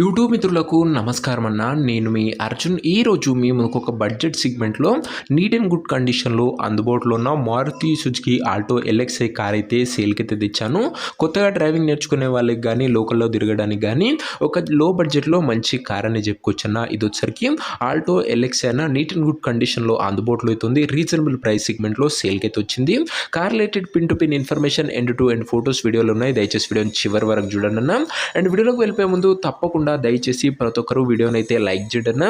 YouTube మిత్రులకు నమస్కారం అన్న. నేను మీ అర్జున్. ఈరోజు మీ ముందుకు ఒక బడ్జెట్ సెగ్మెంట్లో నీట్ అండ్ గుడ్ కండిషన్లో అందుబాటులో ఉన్న Maruti Suzuki Alto LXI car అయితే సేల్కి అయితే తెచ్చాను. కొత్తగా డ్రైవింగ్ నేర్చుకునే వాళ్ళకి కానీ లోకల్లో తిరగడానికి కానీ ఒక లో బడ్జెట్లో మంచి కార్ అని చెప్పుకోవచ్చన్న. ఇది వచ్చరికి ఆల్టో ఎల్ఎక్స్ఐ అన్న నీట్ అండ్ గుడ్ కండిషన్లో అందుబాటులో అవుతుంది. రీజనబుల్ ప్రైస్ సెగ్మెంట్లో సేల్కి అయితే వచ్చింది. Car related pin to pin information end to end photos వీడియోలు ఉన్నాయి. దయచేసి వీడియోని చివరి వరకు చూడండి అన్న. అండ్ వీడియోలోకి వెళ్ళిపోయే ముందు తప్పకుండా దయచేసి ప్రతి ఒక్కరు వీడియోని అయితే లైక్ చేయడం.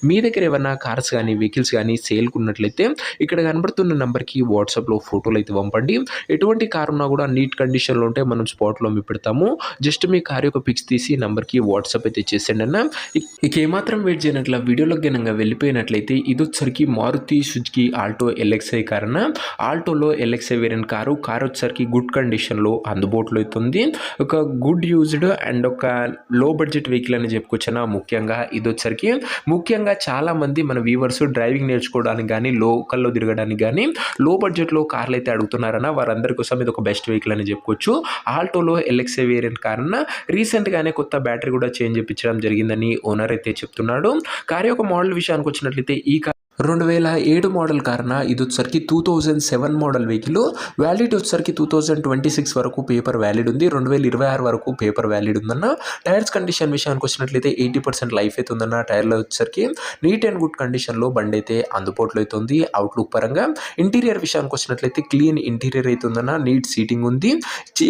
మీ దగ్గర ఏమైనా కార్స్ కానీ వెహికల్స్ కానీ సేల్కి ఉన్నట్లయితే ఇక్కడ కనబడుతున్న నెంబర్కి వాట్సాప్లో ఫోటోలు అయితే పంపండి. ఎటువంటి కార్ ఉన్నా కూడా నీట్ కండిషన్లో ఉంటే మనం స్పాట్లో మీ పెడతాము. జస్ట్ మీ కార్ యొక్క పిక్స్ తీసి నెంబర్కి వాట్సాప్ అయితే చేసేయండి అన్న. ఇక ఏమాత్రం వెయిట్ చేయనట్ల వీడియోలోకి గనంగా వెళ్ళిపోయినట్లయితే ఇది వచ్చరికి Maruti Suzuki Alto LXI car అన్న. ఆల్టోలో ఎల్ఎక్స్ఐ వేరియంట్ కారు వచ్చరికి గుడ్ కండిషన్లో అందుబాటులో అవుతుంది. ఒక గుడ్ యూజ్డ్ అండ్ ఒక లో బడ్జెట్ వెహికల్ అని చెప్పుకోవచ్చునా. ముఖ్యంగా చాలా మంది మన వ్యూవర్స్ డ్రైవింగ్ నేర్చుకోవడానికి కానీ లోకల్లో తిరగడానికి కానీ లో బడ్జెట్లో కార్లు అయితే అడుగుతున్నారన్న. వారందరి కోసం ఇది ఒక బెస్ట్ వెహికల్ అని చెప్పుకోవచ్చు. ఆల్టోలో ఎల్ఎక్స్ఐ వేరియంట్ కార్ అన్న. రీసెంట్గానే కొత్త బ్యాటరీ కూడా చేంజ్ చేయించడం జరిగిందని ఓనర్ అయితే చెప్తున్నాడు. కార్ యొక్క మోడల్ విషయానికి వచ్చినట్లయితే ఈ 2007 మోడల్ కారణ ఇది వచ్చరికి 2007 మోడల్ వెహికల్. వ్యాలిడిటీ వచ్చరికి 2026 వరకు పేపర్ వ్యాలిడ్ ఉంది. 2026 వరకు పేపర్ వ్యాలిడ్ ఉందన్న. టైర్స్ కండిషన్ విషయానికి వచ్చినట్లయితే 80% లైఫ్ అయితే ఉందన్న. టైర్లో వచ్చరికి నీట్ అండ్ గుడ్ కండిషన్లో బండి అయితే అందుబాటులో అవుతుంది. అవుట్లుక్ పరంగా ఇంటీరియర్ విషయానికి వచ్చినట్లయితే క్లీన్ ఇంటీరియర్ అయితే ఉందన్న. నీట్ సీటింగ్ ఉంది.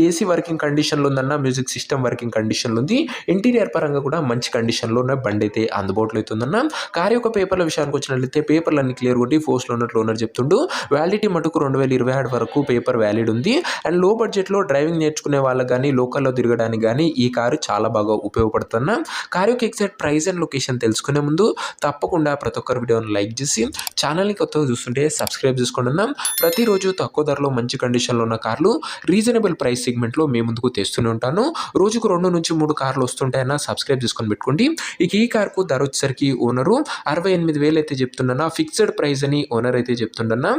ఏసీ వర్కింగ్ కండిషన్లో ఉందన్న. మ్యూజిక్ సిస్టమ్ వర్కింగ్ కండిషన్లో ఉంది. ఇంటీరియర్ పరంగా కూడా మంచి కండిషన్లో ఉన్న బండి అయితే అందుబాటులో అవుతుందన్న. కార్ యొక్క పేపర్ల విషయానికి వచ్చినట్లయితే పేపర్లన్నీ క్లియర్ కొట్టి ఫోర్స్లో ఉన్నట్లు ఓనర్ చెప్తుండు. వ్యాలిడిటీ మటుకు 2027 వరకు పేపర్ వ్యాలిడ్ ఉంది. అండ్ లో బడ్జెట్లో డ్రైవింగ్ నేర్చుకునే వాళ్ళకి కానీ లోకల్లో తిరగడానికి కానీ ఈ కారు చాలా బాగా ఉపయోగపడుతున్న. కారు యొక్క ఎగ్జాక్ట్ ప్రైస్ అండ్ లొకేషన్ తెలుసుకునే ముందు తప్పకుండా ప్రతి ఒక్కరు వీడియోని లైక్ చేసి ఛానల్ని కొత్తగా చూస్తుంటే సబ్స్క్రైబ్ చేసుకుంటున్నాం. ప్రతిరోజు తక్కువ ధరలో మంచి కండిషన్లో ఉన్న కార్లు రీజనబుల్ ప్రైస్ సెగ్మెంట్లో మీ ముందుకు తెస్తూనే ఉంటాను. రోజుకు 2 నుంచి 3 కార్లు వస్తుంటాయన్నా. సబ్స్క్రైబ్ చేసుకొని పెట్టుకోండి. ఇక ఈ కార్కు ధర వచ్చేసరికి ఓనరు 68,000 అయితే చెప్తున్నా. ఫిక్స్డ్ ప్రైస్ అని ఓనర్ అయితే చెప్తుండన్నా.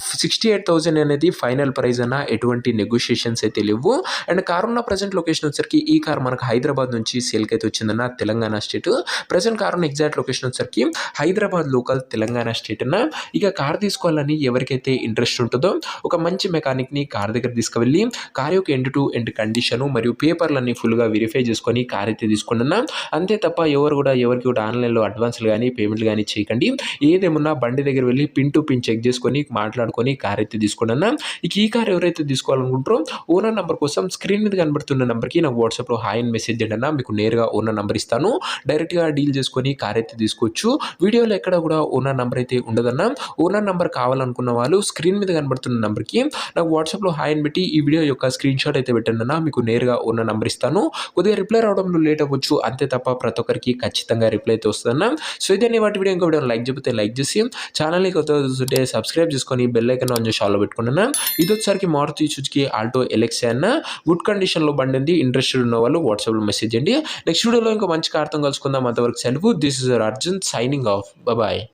68,000 అనేది ఫైనల్ ప్రైస్ అన్న. ఎటువంటి నెగోషియేషన్స్ అయితే లేవు. అండ్ కార్ ఉన్న ప్రజెంట్ లొకేషన్ వచ్చరికి ఈ కార్ మనకు హైదరాబాద్ నుంచి సేల్కి అయితే వచ్చిందన్న. తెలంగాణ స్టేట్. ప్రజెంట్ కార్ ఉన్న ఎగ్జాక్ట్ లొకేషన్ వచ్చరికి హైదరాబాద్ లోకల్ తెలంగాణ స్టేట్ అన్న. ఇక కార్ తీసుకోవాలని ఎవరికైతే ఇంట్రెస్ట్ ఉంటుందో ఒక మంచి మెకానిక్ని కార్ దగ్గర తీసుకువెళ్ళి కార్ యొక్క ఎండ్ టు ఎండ్ కండిషను మరియు పేపర్లన్నీ ఫుల్గా వెరిఫై చేసుకొని కార్ అయితే తీసుకున్నా. అంతే తప్ప ఎవరికి కూడా ఆన్లైన్లో అడ్వాన్స్లు కానీ పేమెంట్లు కానీ చేయకండి. ఏదేమన్నా బండి దగ్గర వెళ్ళి పిన్ టు పిన్ చెక్ చేసుకొని మాట్లాడుకొని కార్ అయితే తీసుకున్నా. ఇక ఈ కార్ ఎవరైతే తీసుకోవాలనుకుంటారో ఓనర్ నెంబర్ కోసం స్క్రీన్ మీద కనబడుతున్న నెంబర్కి నాకు వాట్సాప్లో హాయ్ అని మెసేజ్ చేయండి అన్న. మీకు నేరుగా ఓనర్ నెంబర్ ఇస్తాను. డైరెక్ట్గా డీల్ చేసుకొని కార్ అయితే తీసుకోవచ్చు. వీడియోలో ఎక్కడ కూడా ఓనర్ నెంబర్ అయితే ఉండదన్న. ఓనర్ నెంబర్ కావాలనుకున్న వాళ్ళు స్క్రీన్ మీద కనబడుతున్న నెంబర్కి నాకు వాట్సాప్లో హాయ్ అని పెట్టి ఈ వీడియో యొక్క స్క్రీన్ షాట్ అయితే పెట్టండి అన్న. మీకు నేరుగా ఓనర్ నెంబర్ ఇస్తాను. కొద్దిగా రిప్లై రావడంలో లేట్ అవ్వచ్చు. అంతే తప్ప ప్రతి ఒక్కరికి ఖచ్చితంగా రిప్లై అయితే వస్తుందన్న. సో ఇదే వాటి వీడియో ఇంకో వీడియో లైక్ చెప్తే లైక్ చేసి ఛానల్ని కొత్తగా చూస్తుంటే సబ్స్క్రైబ్ చేసుకొని బెల్ ఐకాన్ ఆన్ చేసి ఆల్లో పెట్టుకున్నాను. ఇది వచ్చరికి మారుతి సుజుకి ఆల్టో ఎల్ఎక్స్ఐ అన్న. గుడ్ కండిషన్లో బండి ఉంది. ఇంట్రెస్టెడ్ ఉన్న వాళ్ళు వాట్సాప్లో మెసేజ్ చేయండి. నెక్స్ట్ వీడియోలో ఇంకా మంచి కార్తో కలుసుకుందాం. అంతవరకు సెలవు. This is Arjun signing off. Bye.